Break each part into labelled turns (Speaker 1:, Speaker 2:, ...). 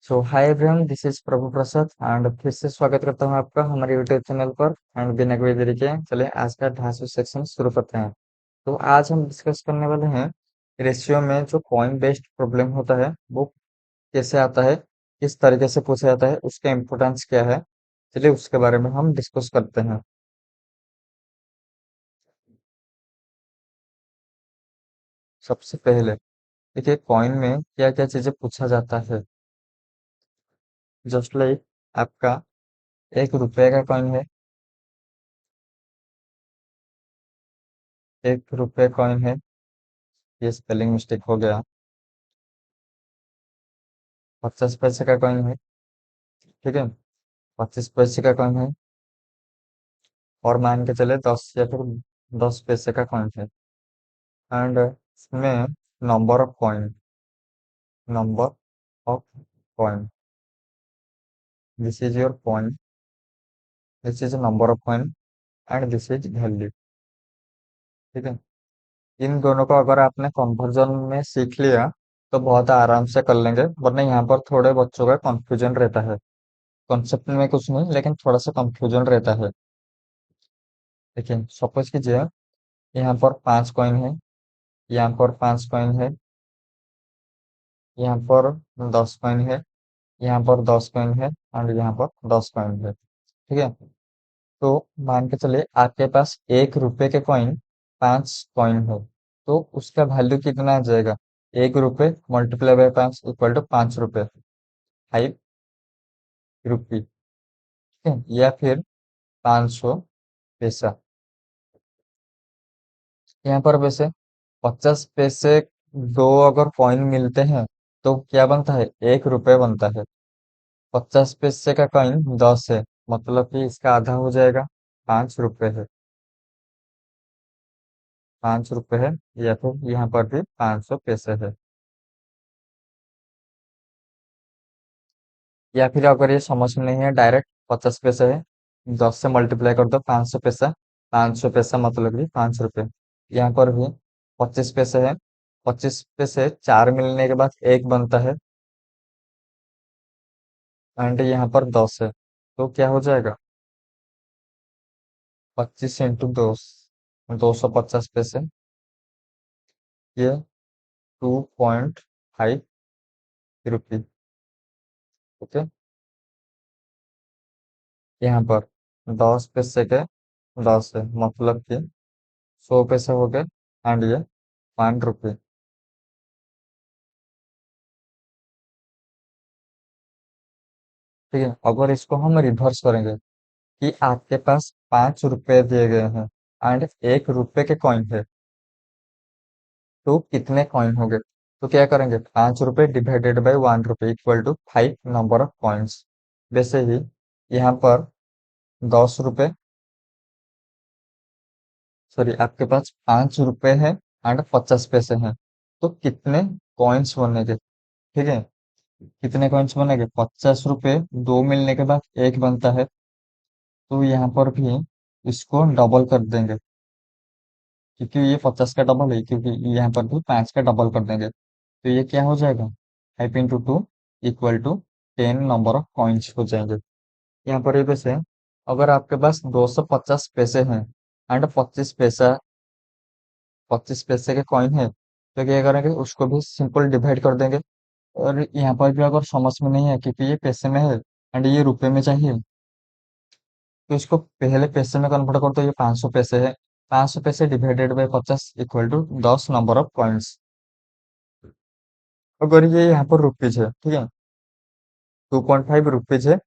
Speaker 1: So hi everyone, this is Prabhu Prasad and फिर से स्वागत करता हूँ आपका हमारे यूट्यूब चैनल पर। एंड बिना कोई देरी के चलिए आज का ढांसू सेक्शन शुरू करते हैं। तो आज हम डिस्कस करने वाले हैं रेशियो में जो कॉइन बेस्ड प्रॉब्लम होता है वो कैसे आता है, किस तरीके से पूछा जाता है, उसका इम्पोर्टेंस क्या है। चलिए उसके बारे में हम डिस्कस करते हैं। सबसे पहले देखिए कॉइन में क्या क्या चीजें पूछा जाता है। जस्ट लाइक आपका 1 रुपए का कॉइन है, 1 रुपए कॉइन है। ये स्पेलिंग मिस्टेक हो गया। 50 पैसे का कॉइन है, ठीक है। 25 पैसे का कॉइन है। और मान के चले 10 या फिर 10 पैसे का कॉइन है। एंड इसमें number of coin, number of coin, this is your coin, this is number of coin and this is value, ठीक है। इन दोनों को अगर आपने कन्वर्जन में सीख लिया तो बहुत आराम से कर लेंगे, वरना यहाँ पर थोड़े बच्चों का कंफ्यूजन रहता है। कॉन्सेप्ट में कुछ नहीं, लेकिन थोड़ा सा कंफ्यूजन रहता है। देखिए सपोज कीजिए यहाँ पर 5 कॉइन है, यहाँ पर 5 कॉइन है, यहाँ पर 10 कॉइन है, यहाँ पर 10 कॉइन है और यहाँ पर 10 कॉइन है, ठीक है। तो मान के चलिए आपके पास 1 रुपए के कॉइन 5 कॉइन है, तो उसका वैल्यू कितना आ जाएगा? 1 रुपए × 5 इक्वल टू 5 रुपए, 5 रुपी, ठीक है। या फिर 500 पैसा। यहाँ पर वैसे 50 पैसे दो अगर कॉइन मिलते हैं तो क्या बनता है? 1 रुपए बनता है। 50 पैसे का कॉइन 10 है, मतलब कि इसका आधा हो जाएगा, 5 रुपए है। 5 रुपए है, या फिर यहाँ पर भी 500 पैसे है। या फिर अगर ये समझ में नहीं है, डायरेक्ट 50 पैसे है, 10 से मल्टीप्लाई कर दो 500 पैसा, 500 पैसा मतलब कि 5 रुपए। यहाँ पर भी 25 पैसे है, 25 पैसे चार मिलने के बाद एक बनता है। एंड यहाँ पर 10 है, तो क्या हो जाएगा? 25 × 10, 250 पैसे। ये 2.5 रुपी, ओके। यहाँ पर 10 पैसे के 10 है, मतलब कि 100 पैसे हो गए। एंड ये 1 रुपी, ठीक है। अगर इसको हम रिवर्स करेंगे कि आपके पास 5 रुपए दिए गए हैं एंड 1 रुपए के कॉइन है, तो कितने कॉइन होंगे? तो क्या करेंगे? 5 रुपए डिवाइडेड बाई 1 रुपए equal to 5 number of coins. वैसे ही यहाँ पर 10 रुपए, सॉरी, आपके पास 5 रुपए है एंड 50 पैसे हैं, तो कितने कॉइन्स बनेंगे? ठीक है, कितने कॉइन्स बनेंगे? 50 रुपए दो मिलने के बाद एक बनता है, तो यहाँ पर भी इसको डबल कर देंगे, क्योंकि ये 50 का डबल है, क्योंकि यहाँ पर भी 5 का डबल कर देंगे, तो ये क्या हो जाएगा? 5 × 2 equal to 10 number of coins हो जाएंगे। यहाँ पर ये वैसे अगर आपके पास 250 पैसे हैं एंड 25 पैसे के कॉइन है, तो क्या करेंगे? उसको भी सिंपल डिवाइड कर देंगे। और यहाँ पर भी अगर समझ में नहीं है, क्योंकि ये पैसे में है एंड ये रुपए में चाहिए, तो इसको पहले पैसे में कन्वर्ट कर दो। ये 500 पैसे है, 500 पैसे divided by 50 equal to 10 number of coins. अगर ये यहाँ पर रुपीज है, ठीक है, 2.5 रुपीज है,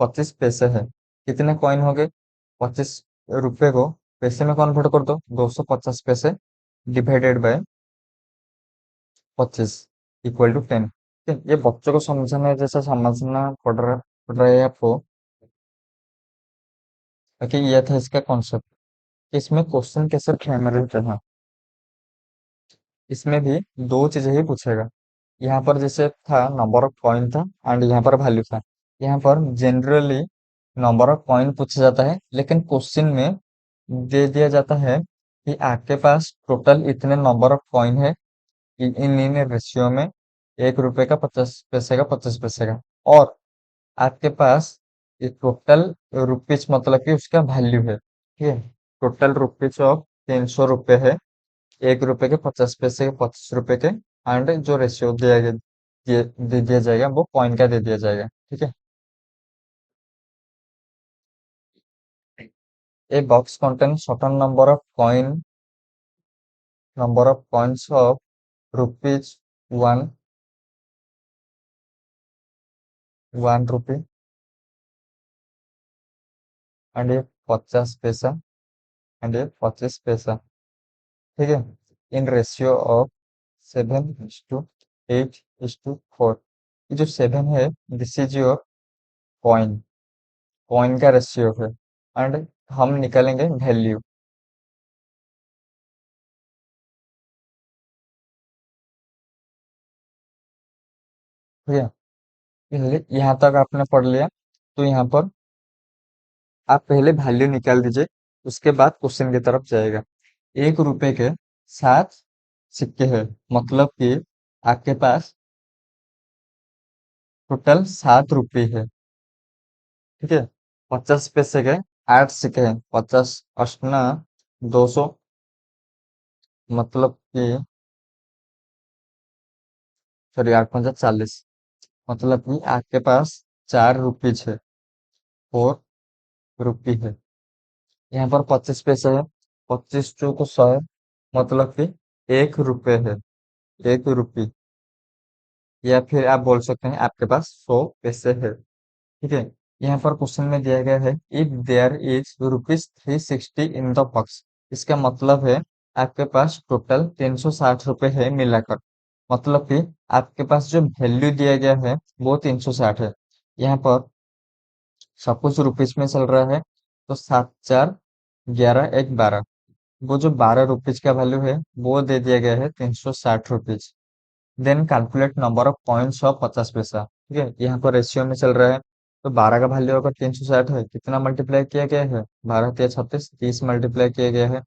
Speaker 1: 25 पैसे है, कितने कॉइन हो गए? 25 रुपए को पैसे में कन्वर्ट कर दो, 250 पैसे डिवाइडेड बाय 25 इक्वल टू 10। ये बच्चों को समझने जैसा समझना पड़ रहा है आपको। ओके, ये था इसका कॉन्सेप्ट। इसमें क्वेश्चन कैसे फ्रेम रहते हैं, इसमें भी दो चीजें ही पूछेगा। यहाँ पर जैसे था नंबर ऑफ कॉइन था एंड यहाँ पर वैल्यू था। यहाँ पर जनरली नंबर ऑफ कॉइन पूछा जाता है, लेकिन क्वेश्चन में दे दिया जाता है कि आपके पास टोटल इतने नंबर ऑफ कॉइन है इन इन रेशियो में, 1 रुपए का 50 पैसे का 25 पैसे का। और आपके पास ये टोटल रुपीज मतलब कि उसका वैल्यू है, ठीक है। टोटल रुपीज ऑफ 300 रुपये है। 1 रुपए के 50 पैसे के 25 रुपए के, एंड जो रेशियो दिया गया दे दिया जाएगा वो कॉइन का दे दिया जाएगा, ठीक है। A box contains certain number of coins of rupees 1 rupee and a 50 पैसा एंड ए 25 पैसा, ठीक है। In ratio of 7:8:4। ये जो 7 है, this is your coin. Coin का रेशियो है। एंड हम निकालेंगे वैल्यू, ठीक है। पहले यहाँ तक आपने पढ़ लिया, तो यहाँ पर आप पहले वैल्यू निकाल दीजिए, उसके बाद क्वेश्चन की तरफ जाएगा। 1 रुपए के 7 सिक्के हैं, मतलब कि आपके पास टोटल 7 रुपये है, ठीक है। 50 पैसे के 8 सिक्के हैं, 50 × 200, मतलब कि सॉरी 8×5 = 40, मतलब कि आपके पास 4 रुपीज है, 4 रुपी है। यहाँ पर 25 पैसे है, 25 × 100 है, मतलब कि 1 रुपए है, 1 रुपी। या फिर आप बोल सकते हैं आपके पास 100 पैसे है, ठीक है। यहाँ पर क्वेश्चन में दिया गया है if there is rupees 360 in the box. इसका मतलब है आपके पास टोटल 360 रुपये है मिलाकर, मतलब कि आपके पास जो वैल्यू दिया गया है वो 360 है। यहाँ पर सब कुछ रुपीज में चल रहा है, तो 7, 4, 11, 1, 12। वो जो 12 रुपीज का वैल्यू है वो दे दिया गया है 360 rupees. Then calculate number of coins of 50 paisa, ठीक है। यहाँ पर रेशियो में चल रहा है, तो 12 का वैल्यू अगर 360 है, कितना मल्टीप्लाई किया गया है, 12×3 = 36, 30 मल्टीप्लाई किया गया है।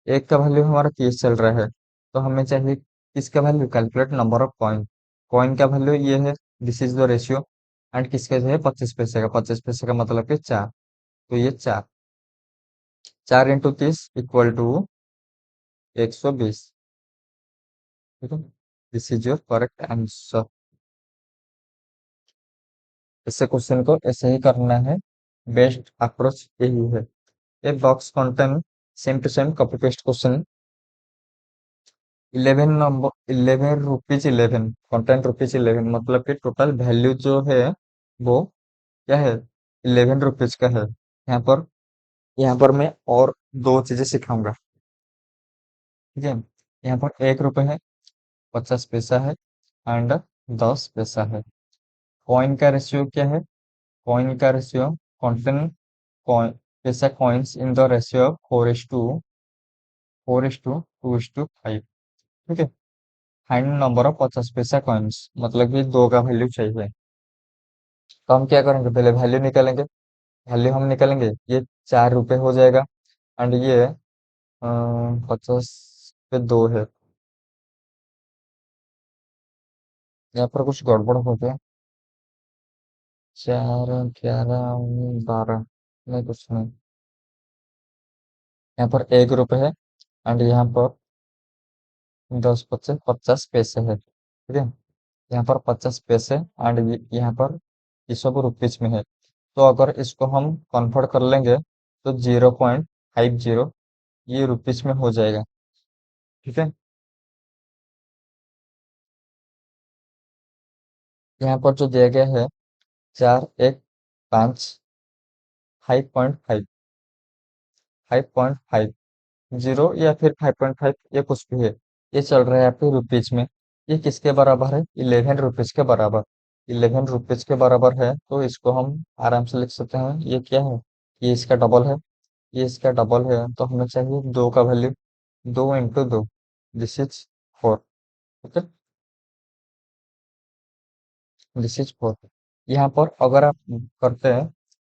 Speaker 1: एक का वैल्यू हमारा 30 चल रहा है, तो हमें चाहिए किसका value, calculate number of coin. Coin का वैल्यू ये है, this is the ratio. And किसका जो है 25 पैसे का, 25 पैसे का मतलब कि 4, तो ये 4, 4 × 30 = 120, ठीक है। This is your correct answer. ऐसे क्वेश्चन को ऐसे ही करना है, बेस्ट अप्रोच यही है। A box contain same to same copy paste question. 11 rupees 11 content rupees 11, मतलब कि टोटल वैल्यू जो है वो क्या है, 11 रुपीज का है। यहाँ पर मैं और दो चीजें सिखाऊंगा, ठीक है। यहाँ पर 1 रुपए है, 50 पैसा है, एंड 10 पैसा है। कॉइन का रेशियो क्या है, कॉइन का रेशियो कंटेन कॉइन पैसा coins in the ratio of 4:2:5, ठीक है। फाइंड नंबर ऑफ 50 पैसा कॉइन्स, मतलब कि दो का वैल्यू चाहिए। तो हम क्या करेंगे, पहले वैल्यू निकालेंगे। वैल्यू हम निकालेंगे, ये 4 रुपए हो जाएगा, एंड ये 50 पे 2 है। यहाँ पर कुछ गड़बड़ हो गया, 4, 11, 12, नहीं कुछ नहीं। यहाँ पर 1 रुपए है, एंड यहाँ पर 10 × 50 = 50 पैसे है, ठीक है। यहाँ पर 50 पैसे, एंड यहाँ पर ये सब रुपीज में है। तो अगर इसको हम कन्वर्ट कर लेंगे, तो 0.50 ये रुपीज में हो जाएगा, ठीक है। यहाँ पर जो दिया गया है 4, 1, 5, 5.5, 5.50 या फिर 5.5, ये कुछ भी है। ये चल रहा है आपके रुपीज में। ये किसके बराबर है, 11 रुपीज के बराबर। 11 रुपीज के बराबर है, तो इसको हम आराम से लिख सकते हैं, ये क्या है, ये इसका डबल है। ये इसका डबल है, तो हमें चाहिए 2 का value, 2 × 2, this is 4, okay, this is 4। यहाँ पर अगर आप करते हैं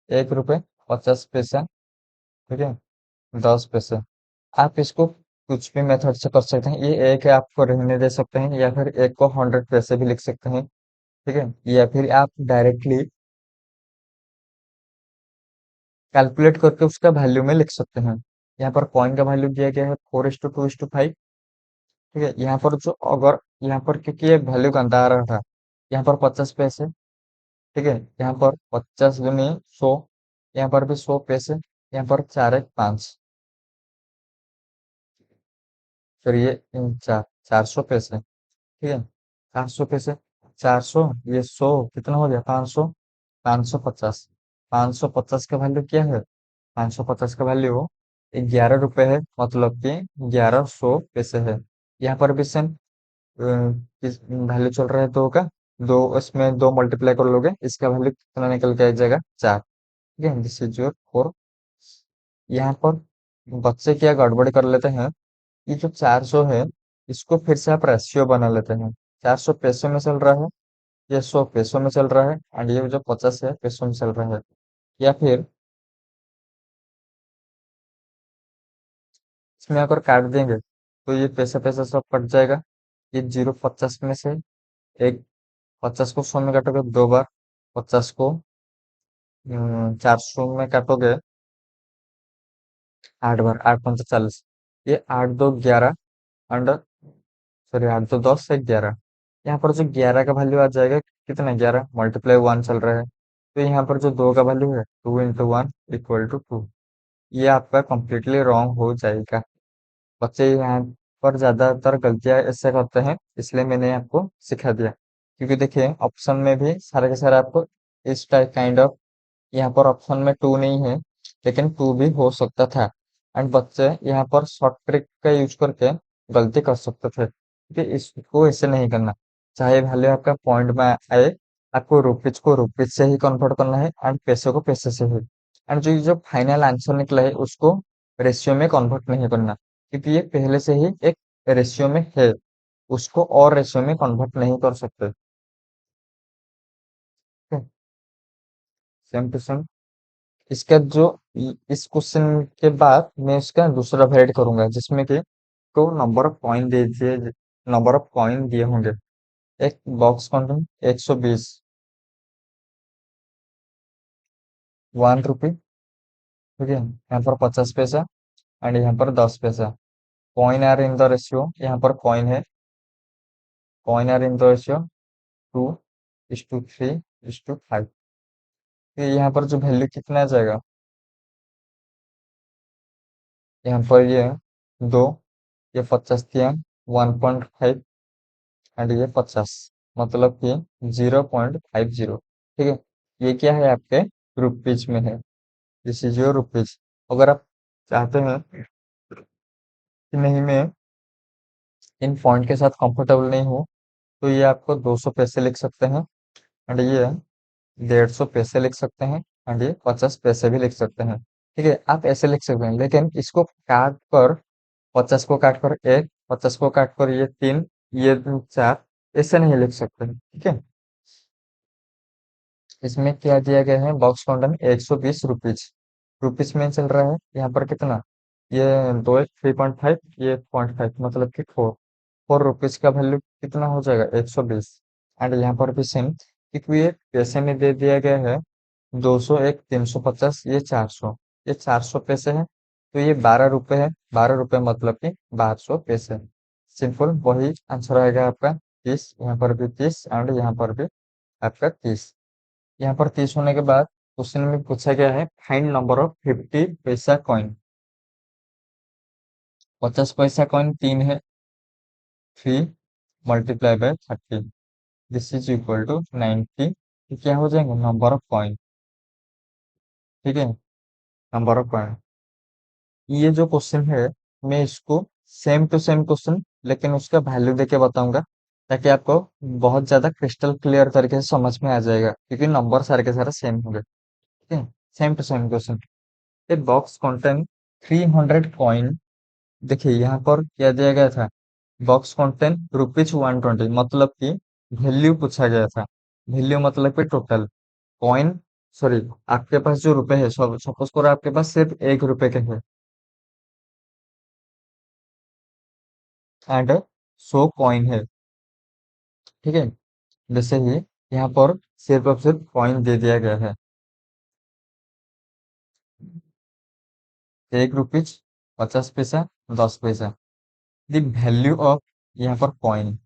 Speaker 1: 1 रुपए 50 पैसा, ठीक है, 10 पैसे, आप इसको कुछ भी मेथड से कर सकते हैं। ये एक है, आपको रहने दे सकते हैं, या फिर एक को 100 पैसे भी लिख सकते हैं। ठीक है, या फिर आप डायरेक्टली कैलकुलेट करके उसका वैल्यू में लिख सकते हैं। यहाँ पर कॉइन का वैल्यू दिया गया है 4:2:5। ठीक है, यहाँ पर जो अगर यहाँ पर क्योंकि ये वैल्यू गंदा आ रहा था, यहाँ पर 50 पैसे। ठीक है, यहाँ पर 50 × 100, यहाँ पर भी 100 पैसे, यहाँ पर 4×1=5। फिर ये 400 पैसे। ठीक है, 400 पैसे, 400, ये 100, कितना हो गया? 500, 550। 550 का वैल्यू क्या है? 550 का वैल्यू 11 रुपए है, मतलब कि 1100 पैसे है। यहाँ पर भी सेम वैल्यू चल रहा है दो का। दो, इसमें दो मल्टीप्लाई कर लोगे, इसका वैल्यू कितना निकल के आ जाएगा? 4। ठीक है, दिस इज योर 4। यहाँ पर बच्चे क्या गड़बड़ी कर लेते हैं, ये जो 400 है, इसको फिर से आप रेशियो बना लेते हैं। 400 पैसों में चल रहा है, ये 100 पैसों में चल रहा है, एंड ये जो 50 है पैसों में चल रहा है। या फिर इसमें अगर काट देंगे तो ये पैसा पैसा सब कट जाएगा। ये 0 50 में से एक, 50 को 100 में काटोगे 2 बार, 50 को 400 में काटोगे 8 बार, 8×5 = 40। ये 8×2 = 11, एंड सॉरी 8×2 = 10 से 11। यहाँ पर जो 11 का वैल्यू आ जाएगा, कितना? 11 × 1 चल रहा है, तो यहाँ पर जो 2 का वैल्यू है, 2 × 1 = 2। ये आपका कंप्लीटली रॉन्ग हो जाएगा। बच्चे यहाँ पर ज्यादातर गलतियां ऐसे करते हैं, इसलिए मैंने आपको सिखा दिया। क्योंकि देखिए ऑप्शन में भी सारे के सारे आपको इस टाइप काइंड ऑफ, यहाँ पर ऑप्शन में 2 नहीं है, लेकिन 2 भी हो सकता था। एंड बच्चे यहाँ पर शॉर्ट ट्रिक का यूज करके गलती कर सकते थे, क्योंकि इसको ऐसे नहीं करना। चाहे वैल्यू आपका पॉइंट में आए, आपको रुपीज को रुपीज से ही कन्वर्ट करना है, एंड पैसे को पैसे से ही। एंड जो जो फाइनल आंसर निकला है उसको रेशियो में कन्वर्ट नहीं करना, क्योंकि ये पहले से ही एक रेशियो में है, उसको और रेशियो में कन्वर्ट नहीं कर सकते। Same to same. इसका जो इस क्वेश्चन के बाद मैं इसका दूसरा वेरिएट करूंगा, जिसमें कि को नंबर ऑफ कॉइन दे दिए, नंबर ऑफ कॉइन दिए होंगे। एक बॉक्स काउंटिंग 120, 1 रुपी। ठीक है, यहाँ पर 50 पैसा, एंड यहाँ पर 10 पैसा। Coin are in the ratio, यहाँ पर कॉइन है, coin are in the ratio 2:3:5। तो यहाँ पर जो वैल्यू कितना आ जाएगा, यहाँ पर ये 2, ये 50 दिया, 1.5, एंड ये 50, मतलब कि 0.50। ठीक है, ये क्या है? आपके रुपीज में है। This is your rupees. अगर आप चाहते हैं कि नहीं, मैं इन पॉइंट के साथ कंफर्टेबल नहीं हूँ, तो ये आपको 200 पैसे लिख सकते हैं, एंड ये 150 पैसे लिख सकते हैं, एंड ये 50 पैसे भी लिख सकते हैं। ठीक है, आप ऐसे लिख सकते हैं, लेकिन इसको काट कर, 50 को काट कर एक, 50 को काट कर ये 3, ये 4, ऐसे नहीं लिख सकते हैं। ठीक है, इसमें क्या दिया गया है? बॉक्स काउंटर 120 रुपीज, रुपीज में चल रहा है। यहाँ पर कितना? ये दो, 3.5, ये 0.5, मतलब कि 4 रुपीज का वैल्यू कितना हो जाएगा? 120। एंड यहाँ पर भी सेम, क्योंकि ये पैसे में दे दिया गया है 200, एक 350, ये 400, ये 400 पैसे है, तो ये 12 रुपए है। 12 रुपए मतलब कि 1200 पैसे। सिंपल, वही आंसर आएगा आपका 30। यहाँ पर भी 30, एंड यहाँ पर भी आपका 30। यहाँ पर 30 होने के बाद क्वेश्चन में पूछा गया है फाइंड नंबर ऑफ 50 पैसा कॉइन। 50 पैसा कॉइन 3 है, 3 × 30, दिस इज इक्वल टू 90। तो क्या हो जाएंगे? Number of coin. ठीक है, नंबर ऑफ कॉइन। ये जो क्वेश्चन है, मैं इसको सेम टू सेम क्वेश्चन, लेकिन उसका वैल्यू देके बताऊंगा, ताकि आपको बहुत ज्यादा क्रिस्टल क्लियर तरीके से समझ में आ जाएगा, क्योंकि नंबर सारे के सारे सेम होंगे। ठीक है, same to same question. A box contain 300 coin. देखिए यहाँ पर क्या दिया गया था? बॉक्स कंटेन रुपीज 120, मतलब कि वैल्यू पूछा गया था। वैल्यू मतलब कि टोटल कॉइन, सॉरी, आपके पास जो रुपए है, सपोज करो आपके पास सिर्फ 1 रुपए के है। एंड सो कॉइन है। ठीक है, जैसे ही यहाँ पर सिर्फ और सिर्फ कॉइन दे दिया गया है, 1 रुपीज, 50 पैसा, 10 पैसा। द वैल्यू ऑफ, यहाँ पर कॉइन,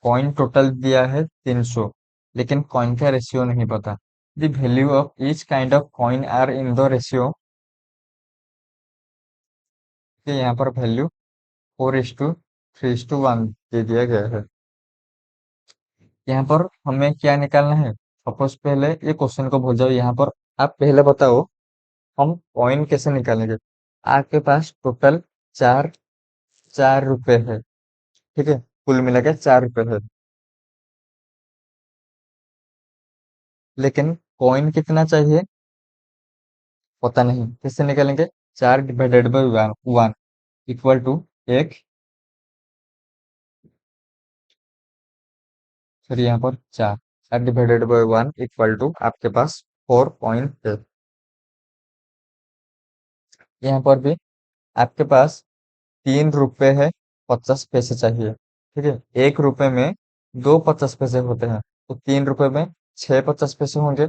Speaker 1: कॉइन टोटल दिया है 300, लेकिन कॉइन का रेशियो नहीं पता। The value of each kind of coin are in the ratio, कि यहाँ पर वैल्यू 4:3:1 दे दिया गया है। यहाँ पर हमें क्या निकालना है? सपोज पहले ये क्वेश्चन को भूल जाओ, यहाँ पर आप पहले बताओ हम कॉइन कैसे निकालेंगे। आपके पास टोटल चार 4 रुपए है, ठीक है, कुल मिला के 4 रुपए है, लेकिन कॉइन कितना चाहिए पता नहीं, कैसे निकालेंगे? 4/1 इक्वल टू एक, फिर यहाँ पर 4/1 इक्वल टू आपके पास 4 पॉइंट है। यहाँ पर भी आपके पास 3 रुपए है, 50 पैसे चाहिए। ठीक है, 1 रुपए में 2 50 पैसे होते हैं, तो 3 रुपए में 6 50 पैसे होंगे।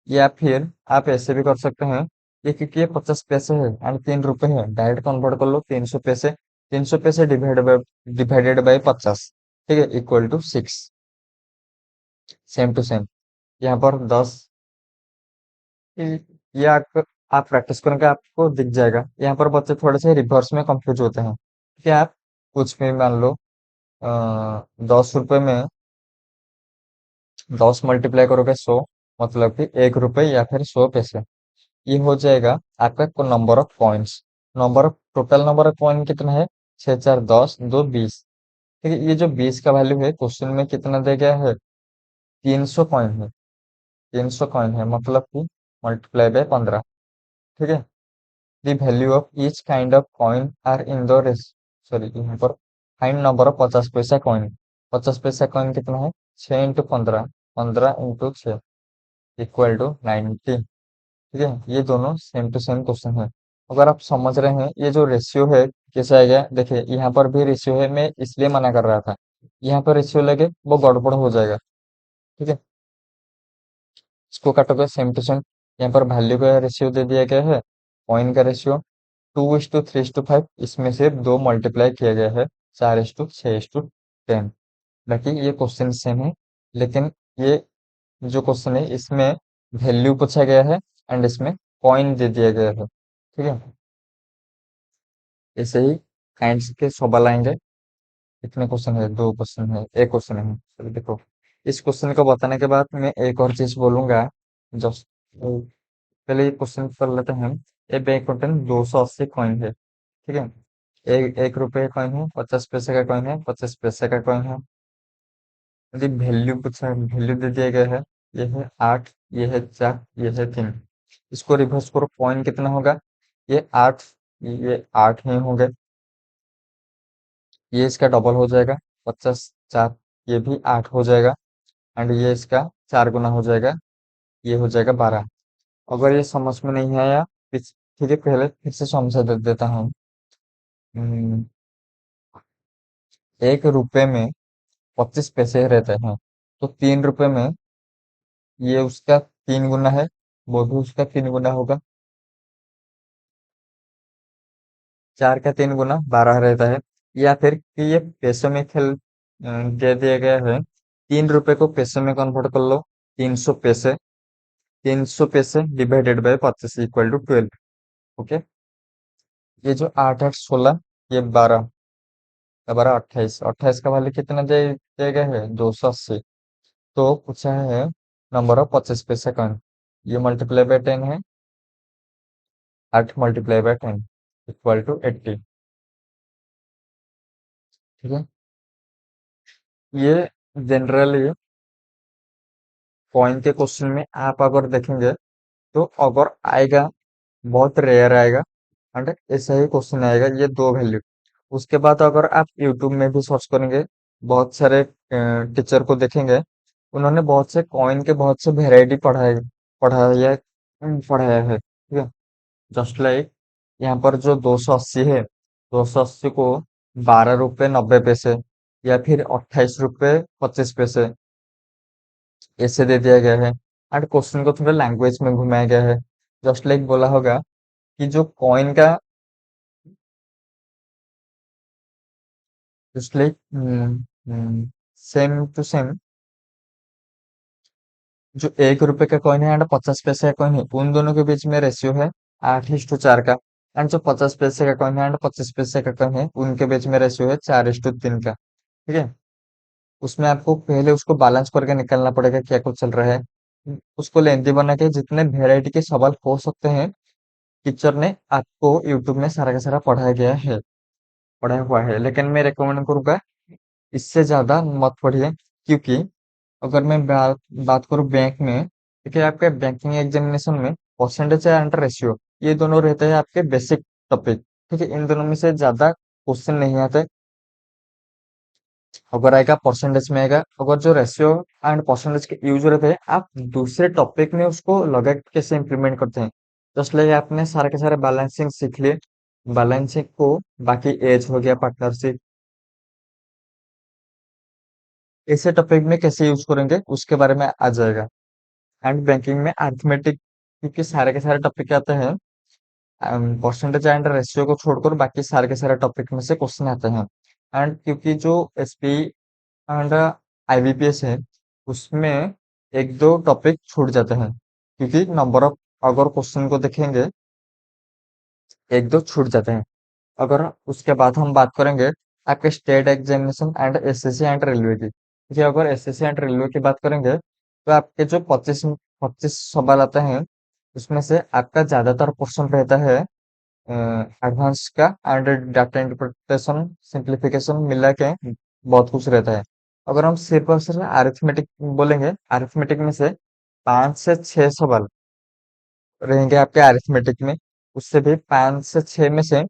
Speaker 1: या फिर आप ऐसे भी कर सकते हैं, ये क्योंकि ये 50 पैसे है एंड 3 रुपए है, डायरेक्ट कन्वर्ट कर लो 300 पैसे, 300 पैसे डिवाइडेड बाई 50, ठीक है, equal to 6। Same to same, यहाँ पर 10, ये आप प्रैक्टिस करेंगे आपको दिख जाएगा। यहाँ पर बच्चे थोड़े से रिवर्स में कंफ्यूज होते हैं, कि आप कुछ भी मान लो, 10 रुपए में 10 मल्टीप्लाई करोगे 100, मतलब कि 1 रुपए या फिर 100 पैसे। ये हो जाएगा आपका number of coins. Total number of coin कितना है? 6 4 10 2 20। ठीक है, ये जो 20 का वैल्यू है क्वेश्चन में कितना दिया गया है? 300 कॉइन है, 300 कॉइन है, मतलब कि मल्टीप्लाई बाय 15। ठीक है, the value of each kind of coin are in the race, sorry, यहाँ पर फाइंड नंबर ऑफ 50 पैसा कॉइन। 50 पैसा कॉइन कितना है? 6 × 15, 15 × 6 इक्वल टू 90। ठीक है, ये दोनों सेम टू सेम क्वेश्चन है। अगर आप समझ रहे हैं ये जो रेशियो है कैसे आएगा, देखिए यहाँ पर भी रेशियो है, मैं इसलिए मना कर रहा था। यहाँ पर रेशियो लगे वो गड़बड़ हो जाएगा। ठीक है, इसको काटोगे सेम टू सेम, यहाँ पर वैल्यू का रेशियो दे दिया गया है, कॉइन का रेशियो 2:3:5, इसमें से 2 मल्टीप्लाई किया गया है 4:6:10। बाकी ये क्वेश्चन सेम है, लेकिन ये जो क्वेश्चन है इसमें वैल्यू पूछा गया है एंड इसमें कॉइन दे दिया गया है। ठीक है, ऐसे ही काइंड्स के सवाल आएंगे। कितने क्वेश्चन है? 2 क्वेश्चन है, एक क्वेश्चन है। चलो देखो, इस क्वेश्चन को बताने के बाद मैं एक और चीज बोलूंगा। जस्ट पहले ये क्वेश्चन कर लेते हैं। ए बैंक कंटेन 280 कॉइन है, ठीक है, एक रुपए का कॉइन है, 50 पैसे का कॉइन है, 50 पैसे का कॉइन है। यदि वैल्यू पूछा, वैल्यू दे दिया गया है, ये है 8, ये है 4, ये है 3। इसको रिवर्स करो, कॉइन कितना होगा? ये 8, ये 8 ही होंगे, ये इसका डबल हो जाएगा 50 4, ये भी 8 हो जाएगा, एंड ये इसका 4 गुना हो जाएगा, ये हो जाएगा 12। अगर ये समझ में नहीं आया, ठीक है, पहले फिर से समझा दे देता हूँ। 1 रुपए में 25 पैसे रहते हैं, तो 3 रुपए में ये उसका 3 गुना है, वो भी उसका 3 गुना होगा। 4 का 3 गुना 12 रहता है। या फिर कि ये पैसों में दे दिया गया है, 3 रुपए को पैसों में कन्वर्ट कर लो, 300 पैसे, 300 पैसे divided by 25 equal to 12। Okay, ये जो 8 8 16, ये 12, 12 28, 28 का वैल्यू कितना दिया गया है? 280। तो पूछा है नंबर ऑफ 25 पैसे कौन, ये मल्टीप्लाई बाय 10 है, 8 × 10 इक्वल टू 80। ठीक है, ये जनरली कॉइन के क्वेश्चन में आप अगर देखेंगे तो अगर आएगा, बहुत रेयर आएगा, एंड ऐसा ही क्वेश्चन आएगा, ये दो वैल्यू। उसके बाद अगर आप यूट्यूब में भी सर्च करेंगे, बहुत सारे टीचर को देखेंगे, उन्होंने बहुत से कॉइन के बहुत से वेराइटी पढ़ाया पढ़ाया है। ठीक है, जस्ट लाइक यहाँ पर जो 280 है, 280 को 12 रुपये 90 पैसे या फिर 28 रुपये 25 पैसे ऐसे दे दिया गया है। एंड क्वेश्चन को थोड़ा लैंग्वेज में घुमाया गया है। जस्ट लाइक बोला होगा कि जो कॉइन का, just like same to same, जो 1 रुपए का कॉइन है एंड 50 पैसे का कॉइन है, उन दोनों के बीच में रेशियो है 8:4 का। एंड जो 50 पैसे का कॉइन है एंड 25 पैसे का कॉइन है, उनके बीच में रेशियो है 4:3 का। ठीक है। उसमें आपको पहले उसको बैलेंस करके निकलना पड़ेगा क्या कुछ चल रहा है। उसको लेंथी बना के जितने वेराइटी के सवाल हो सकते हैं, टीचर ने आपको यूट्यूब में सारा का सारा पढ़ाया गया है, पढ़ाया हुआ है। लेकिन मैं रिकमेंड करूंगा इससे ज्यादा मत पढ़िए, क्योंकि अगर मैं बात करूँ बैंक में, देखिए आपके बैंकिंग एग्जामिनेशन में परसेंटेज एंड रेशियो, ये दोनों रहते हैं आपके बेसिक टॉपिक। ठीक है, इन दोनों में से ज्यादा क्वेश्चन नहीं आते। अगर आएगा परसेंटेज में आएगा। अगर जो रेशियो एंड परसेंटेज के यूज रहते हैं, आप दूसरे टॉपिक में उसको लगा के कैसे इंप्लीमेंट करते हैं। जस्ट लाइक आपने सारे के सारे बैलेंसिंग सीख लिए, बैलेंसिंग को बाकी एज हो गया, पार्टनरशिप, ऐसे टॉपिक में कैसे यूज करेंगे उसके बारे में आ जाएगा। एंड बैंकिंग में अर्थमेटिक, क्योंकि सारे के सारे टॉपिक आते हैं, परसेंटेज एंड रेशियो को छोड़कर बाकी सारे के सारे टॉपिक में से क्वेश्चन आते हैं। एंड क्योंकि जो एसपी एंड आईबीपीएस है, उसमें एक दो टॉपिक छूट जाते हैं, क्योंकि नंबर ऑफ, अगर क्वेश्चन को देखेंगे, एक दो छूट जाते हैं। अगर उसके बाद हम बात करेंगे आपके state examination and SSC and railway की। देखिए अगर एसएससी एंड रेलवे की बात करेंगे, तो आपके जो 25 सवाल आते हैं, उसमें से आपका ज्यादातर क्वेश्चन रहता है एडवांस का एंड डाटा इंटरप्रिटेशन सिंप्लीफिकेशन मिला के बहुत कुछ रहता है। अगर हम सिर्फ और सिर्फ अरिथमेटिक बोलेंगे, अरिथमेटिक में से 5 से 6 सवाल रहेंगे आपके अरिथमेटिक में। उससे भी 5 से 6 में से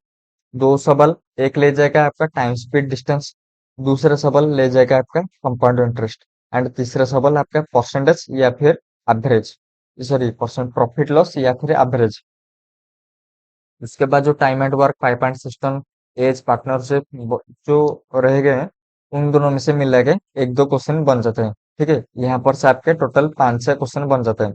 Speaker 1: 2 सवाल, एक ले जाएगा आपका टाइम स्पीड डिस्टेंस, दूसरा सवाल ले जाएगा आपका कंपाउंड इंटरेस्ट, एंड तीसरा सवाल आपका परसेंटेज या फिर average, sorry percent profit loss या फिर एवरेज। उसके बाद जो time and work, 5 point system, age, partnership, जो रह गए हैं, उन दोनों में से मिला के एक दो क्वेश्चन बन जाते हैं। ठीक है, यहाँ पर से आपके टोटल 5 6 क्वेश्चन बन जाते हैं।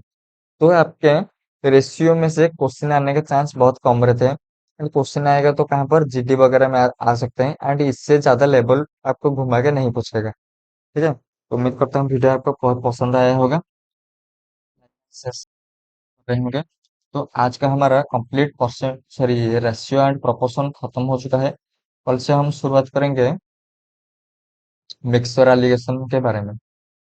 Speaker 1: तो आपके रेशियो में से क्वेश्चन आने के चांस बहुत कम रहते हैं। एंड क्वेश्चन आएगा तो कहाँ पर जीडी वगैरह में आ सकते हैं, एंड इससे ज्यादा लेवल आपको घुमा के नहीं पूछेगा। ठीक है, तो उम्मीद करता हूँ वीडियो आपको बहुत पसंद आया होगा। Yes, रहेंगे। तो आज का हमारा complete percent, sorry, ratio and proportion खत्म हो चुका है। कल से हम शुरुआत करेंगे मिक्सचर एलिगेशन के बारे में।